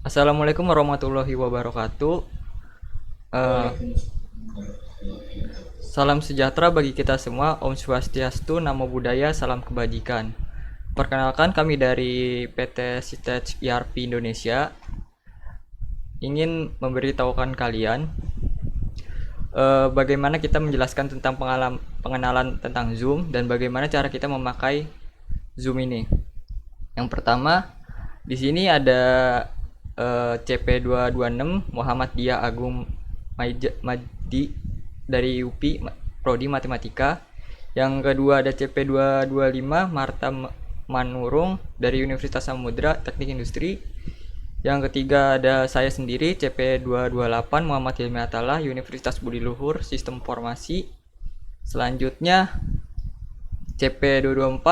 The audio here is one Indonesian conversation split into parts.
Assalamualaikum warahmatullahi wabarakatuh. Eh, Salam sejahtera bagi kita semua. Om Swastiastu, Namo Buddhaya, Salam Kebajikan. Perkenalkan kami dari PT Sitech ERP Indonesia ingin memberitahukan kalian bagaimana kita menjelaskan tentang pengenalan tentang Zoom dan bagaimana cara kita memakai Zoom ini. Yang pertama, di sini ada CP226 Muhammad Dia Agung Majdi dari UPI Prodi Matematika. Yang kedua ada CP225 Marta Manurung dari Universitas Samudra Teknik Industri. Yang ketiga ada saya sendiri CP228 Muhammad Hilmi Atala Universitas Budi Luhur Sistem Informasi. Selanjutnya CP224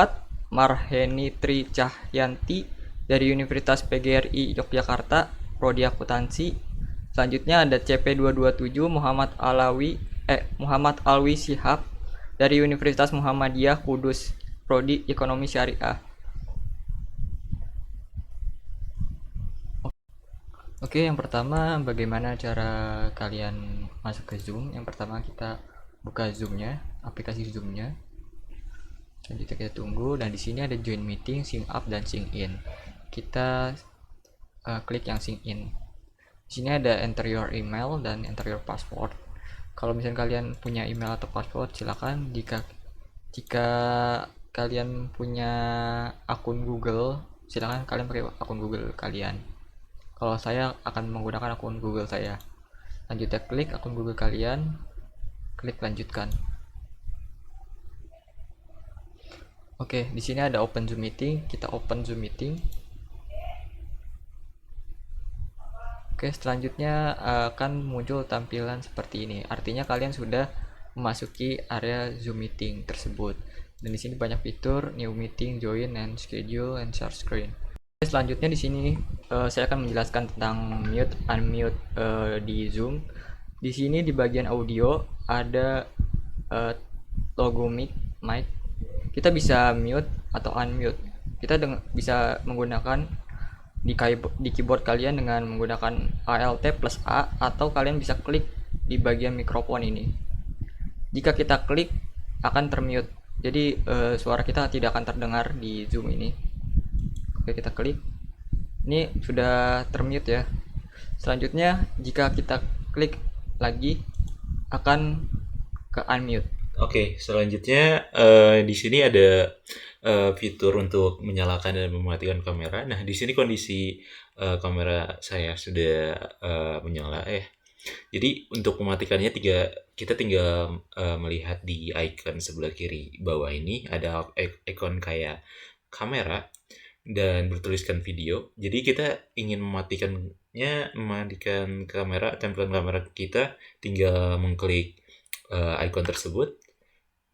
Marheni Tri Cahyanti dari Universitas PGRI Yogyakarta Prodi Akuntansi. Selanjutnya ada CP227 Muhammad Alwi Shihab dari Universitas Muhammadiyah Kudus Prodi Ekonomi Syariah. Oke, yang pertama bagaimana cara kalian masuk ke Zoom? Yang pertama kita buka Zoom-nya, aplikasi Zoom-nya. Selanjutnya kita tunggu dan di sini ada join meeting, sync up dan sync in. Kita klik yang sync in. Di sini ada enter your email dan enter your password. Kalau misalnya kalian punya email atau password, silakan. Jika kalian punya akun Google, silakan kalian pakai akun Google kalian. Kalau saya akan menggunakan akun Google saya. Lanjutnya klik akun Google kalian, klik lanjutkan. Oke, di sini ada open Zoom meeting. Kita open Zoom meeting. Oke, selanjutnya akan muncul tampilan seperti ini. Artinya kalian sudah memasuki area Zoom meeting tersebut. Dan di sini banyak fitur new meeting, join and schedule and share screen. Oke, selanjutnya di sini saya akan menjelaskan tentang mute unmute di Zoom. Di sini di bagian audio ada logo mic. Kita bisa mute atau unmute. Kita bisa menggunakan di keyboard kalian dengan menggunakan Alt plus A atau kalian bisa klik di bagian mikrofon ini. Jika kita klik akan termute. Jadi suara kita tidak akan terdengar di Zoom ini. Oke, kita klik. Ini sudah termute ya. Selanjutnya jika kita klik lagi akan ke unmute. Oke, selanjutnya di sini ada fitur untuk menyalakan dan mematikan kamera. Nah, di sini kondisi kamera saya sudah menyala ya. Jadi untuk mematikannya kita tinggal melihat di icon sebelah kiri bawah ini ada icon kayak kamera dan bertuliskan video. Jadi kita ingin mematikan kamera, tampilan kamera kita, tinggal mengklik icon tersebut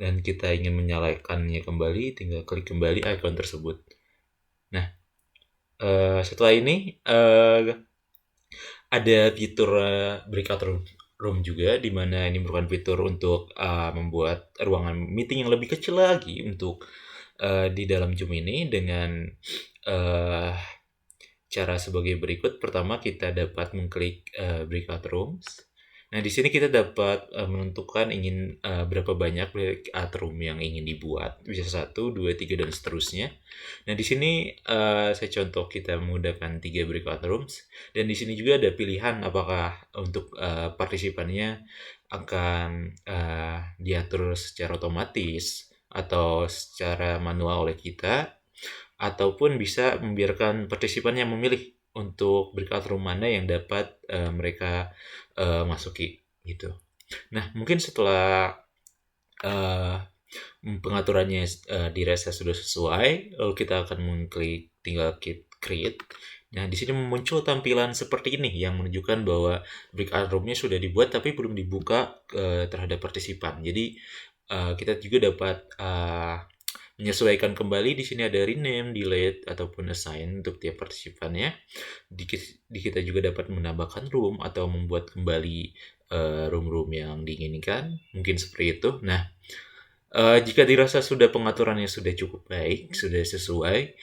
dan kita ingin menyalakannya kembali, tinggal klik kembali icon tersebut. Nah, setelah ini ada fitur breakout room juga, di mana ini merupakan fitur untuk membuat ruangan meeting yang lebih kecil lagi untuk di dalam Zoom ini dengan cara sebagai berikut. Pertama, kita dapat mengklik breakout rooms. Nah, di sini kita dapat menentukan ingin berapa banyak breakout room yang ingin dibuat. Bisa 1, 2, 3, dan seterusnya. Nah, di sini saya contoh kita menggunakan 3 breakout rooms. Dan di sini juga ada pilihan apakah untuk partisipannya akan diatur secara otomatis atau secara manual oleh kita, ataupun bisa membiarkan partisipan yang memilih untuk breakout room mana yang dapat mereka masuki gitu. Nah, mungkin setelah pengaturannya dirasa sudah sesuai, lalu kita akan mengklik tinggal create. Nah, di sini muncul tampilan seperti ini yang menunjukkan bahwa breakout room-nya sudah dibuat tapi belum dibuka terhadap partisipan. Jadi kita juga dapat menyesuaikan kembali. Di sini ada rename, delete, ataupun assign untuk tiap partisipannya. Kita juga dapat menambahkan room atau membuat kembali room-room yang diinginkan. Mungkin seperti itu. Nah, jika dirasa sudah pengaturannya sudah cukup baik, sudah sesuai,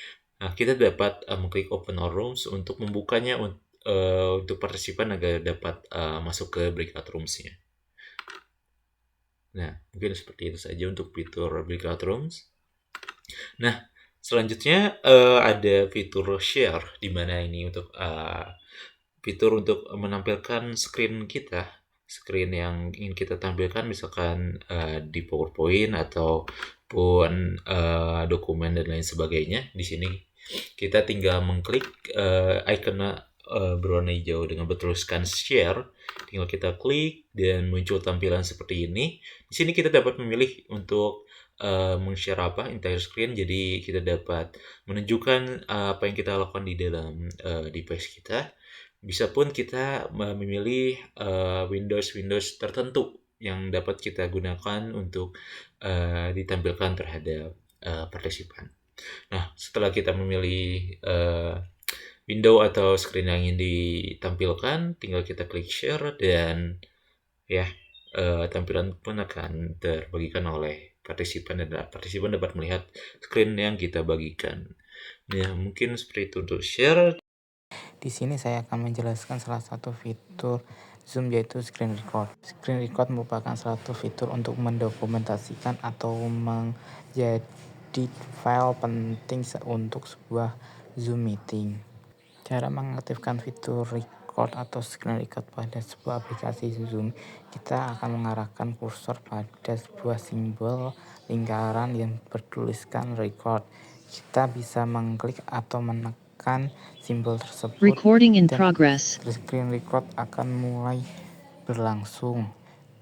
kita dapat mengklik open all rooms untuk membukanya untuk partisipan agar dapat masuk ke breakout rooms-nya. Nah, mungkin seperti itu saja untuk fitur breakout rooms. Nah, selanjutnya ada fitur share, di mana ini untuk fitur untuk menampilkan screen kita, screen yang ingin kita tampilkan, misalkan di PowerPoint ataupun dokumen dan lain sebagainya. Di sini kita tinggal mengklik icon berwarna hijau dengan bertuliskan share, tinggal kita klik dan muncul tampilan seperti ini. Di sini kita dapat memilih untuk meng-share apa entire screen, jadi kita dapat menunjukkan apa yang kita lakukan di dalam device kita. Bisa pun kita memilih Windows tertentu yang dapat kita gunakan untuk ditampilkan terhadap partisipan. Nah, setelah kita memilih window atau screen yang ingin ditampilkan, tinggal kita klik share dan ya tampilan pun akan terbagikan oleh partisipan dan partisipan dapat melihat screen yang kita bagikan. Nah, mungkin seperti itu untuk share. Di sini saya akan menjelaskan salah satu fitur Zoom, yaitu screen record. Screen record merupakan salah satu fitur untuk mendokumentasikan atau menjadi file penting untuk sebuah Zoom meeting. Cara mengaktifkan fitur record atau screen record pada sebuah aplikasi Zoom, kita akan mengarahkan kursor pada sebuah simbol lingkaran yang bertuliskan record. Kita bisa mengklik atau menekan simbol tersebut Recording in dan progress. screen record akan mulai berlangsung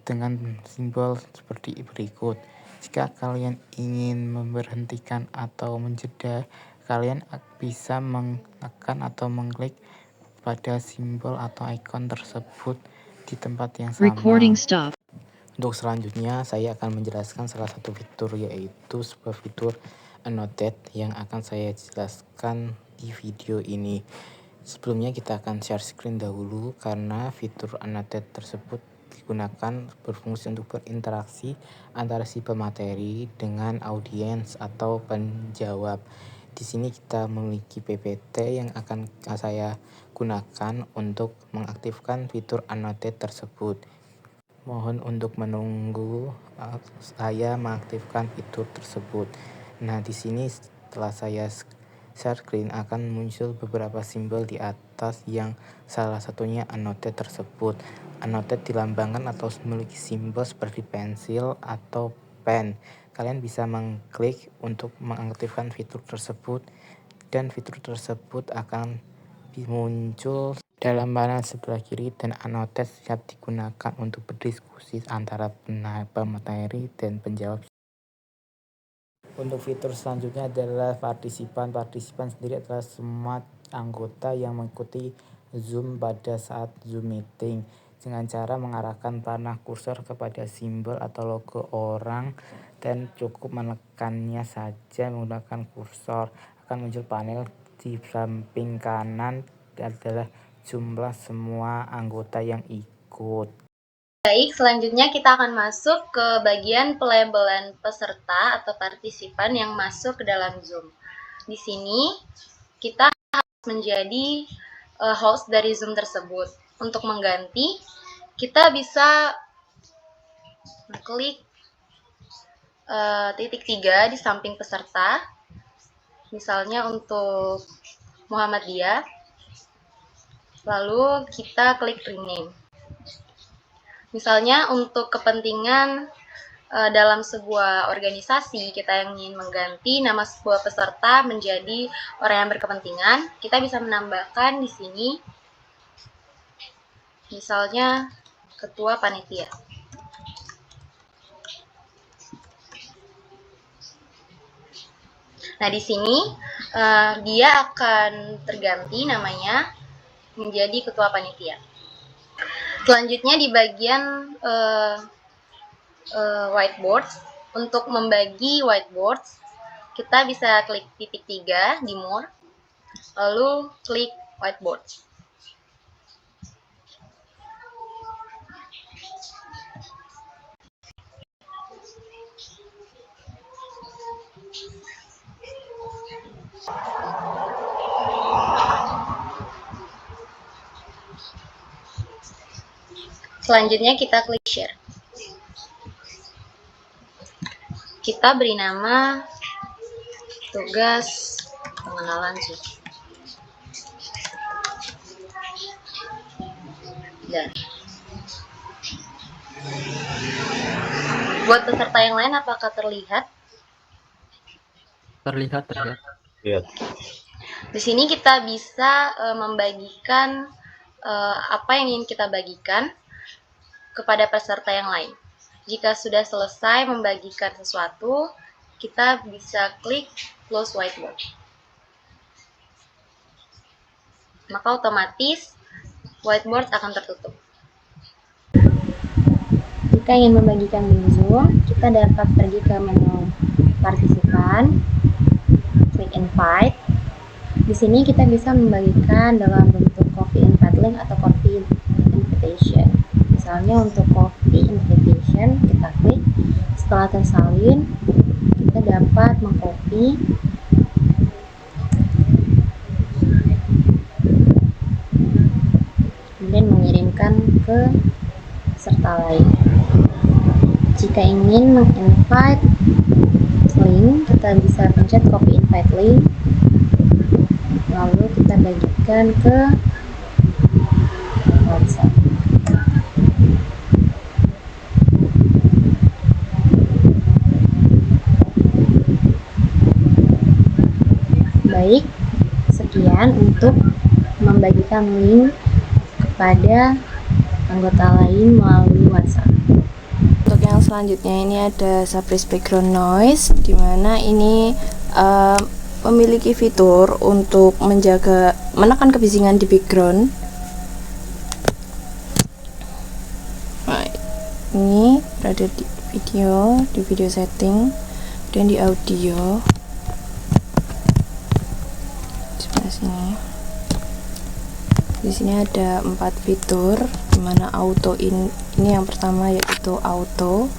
dengan simbol seperti berikut. Jika kalian ingin memberhentikan atau menjeda, kalian bisa menekan atau mengklik pada simbol atau ikon tersebut di tempat yang sama. Recording stop. Untuk selanjutnya, saya akan menjelaskan salah satu fitur, yaitu sebuah fitur annotate yang akan saya jelaskan di video ini. Sebelumnya kita akan share screen dahulu, karena fitur annotate tersebut digunakan berfungsi untuk berinteraksi antara si pemateri dengan audiens atau penjawab. Di sini kita memiliki PPT yang akan saya gunakan untuk mengaktifkan fitur annotate tersebut. Mohon untuk menunggu saya mengaktifkan fitur tersebut. Nah, di sini setelah saya share screen akan muncul beberapa simbol di atas yang salah satunya annotate tersebut. Annotate dilambangkan atau memiliki simbol seperti pensil atau pen. Kalian bisa mengklik untuk mengaktifkan fitur tersebut dan fitur tersebut akan muncul dalam panel sebelah kiri, dan annotate siap digunakan untuk berdiskusi antara pemateri dan penjawab. Untuk fitur selanjutnya adalah partisipan. Partisipan sendiri adalah semua anggota yang mengikuti Zoom pada saat Zoom meeting dengan cara mengarahkan panah kursor kepada simbol atau logo orang dan cukup menekannya saja menggunakan kursor. Akan muncul panel di samping kanan adalah jumlah semua anggota yang ikut. Baik, selanjutnya kita akan masuk ke bagian pelabelan peserta atau partisipan yang masuk ke dalam Zoom. Di sini kita harus menjadi host dari Zoom tersebut. Untuk mengganti, kita bisa klik titik 3 di samping peserta. Misalnya untuk Muhammadiyah. Lalu kita klik rename. Misalnya untuk kepentingan dalam sebuah organisasi, kita yang ingin mengganti nama sebuah peserta menjadi orang yang berkepentingan, kita bisa menambahkan di sini misalnya ketua panitia. Nah, di sini dia akan terganti namanya menjadi ketua panitia. Selanjutnya di bagian whiteboard, untuk membagi whiteboard, kita bisa klik titik 3 di more, lalu klik whiteboard. Selanjutnya kita klik share. Kita beri nama tugas pengenalan Zoom. Dan buat peserta yang lain apakah terlihat? Terlihat. Lihat. Di sini kita bisa membagikan apa yang ingin kita bagikan kepada peserta yang lain. Jika sudah selesai membagikan sesuatu, kita bisa klik close whiteboard. Maka otomatis whiteboard akan tertutup. Jika ingin membagikan link Zoom, kita dapat pergi ke menu partisipan, klik invite. Di sini kita bisa membagikan dalam bentuk copy invite link atau copy invitation. Misalnya untuk copy invitation, kita klik. Setelah tersalin, kita dapat mengcopy kemudian mengirimkan ke peserta lain. Jika ingin menginvite link, kita bisa pencet copy invite link, lalu kita bagikan ke WhatsApp. Baik, sekian untuk membagikan link kepada anggota lain melalui WhatsApp. Untuk yang selanjutnya ini ada suppress background noise, di mana ini memiliki fitur untuk menekan kebisingan di background. Nah, ini berada di video setting, dan di audio di sebelah sini. Di sini ada 4 fitur, dimana auto ini yang pertama yaitu auto.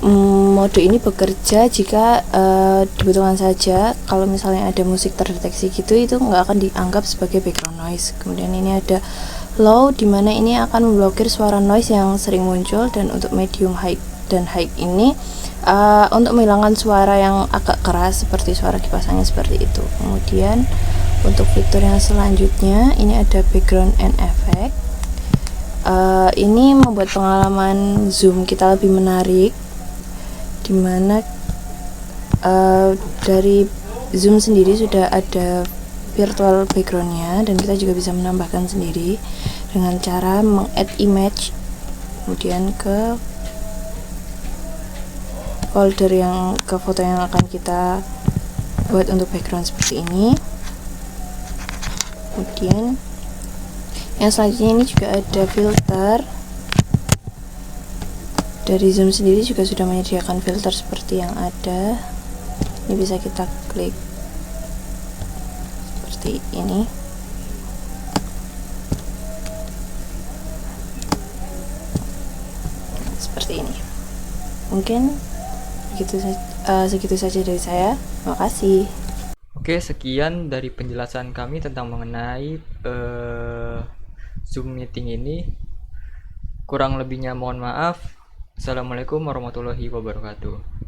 Mode ini bekerja jika dibutuhkan saja. Kalau misalnya ada musik terdeteksi gitu, itu nggak akan dianggap sebagai background noise. Kemudian ini ada low, dimana ini akan memblokir suara noise yang sering muncul. Dan untuk medium, high, dan high ini untuk menghilangkan suara yang agak keras seperti suara kipas angin seperti itu. Kemudian untuk fitur yang selanjutnya ini ada background and effect. Ini membuat pengalaman Zoom kita lebih menarik, dimana dari Zoom sendiri sudah ada virtual backgroundnya, dan kita juga bisa menambahkan sendiri dengan cara meng-add image kemudian ke folder ke foto yang akan kita buat untuk background seperti ini. Kemudian yang selanjutnya ini juga ada filter. Dari Zoom sendiri juga sudah menyediakan filter seperti yang ada. Ini bisa kita klik seperti ini. Seperti ini. Mungkin segitu saja dari saya. Terima kasih. Oke, sekian dari penjelasan kami tentang mengenai Zoom meeting ini. Kurang lebihnya mohon maaf. Assalamualaikum warahmatullahi wabarakatuh.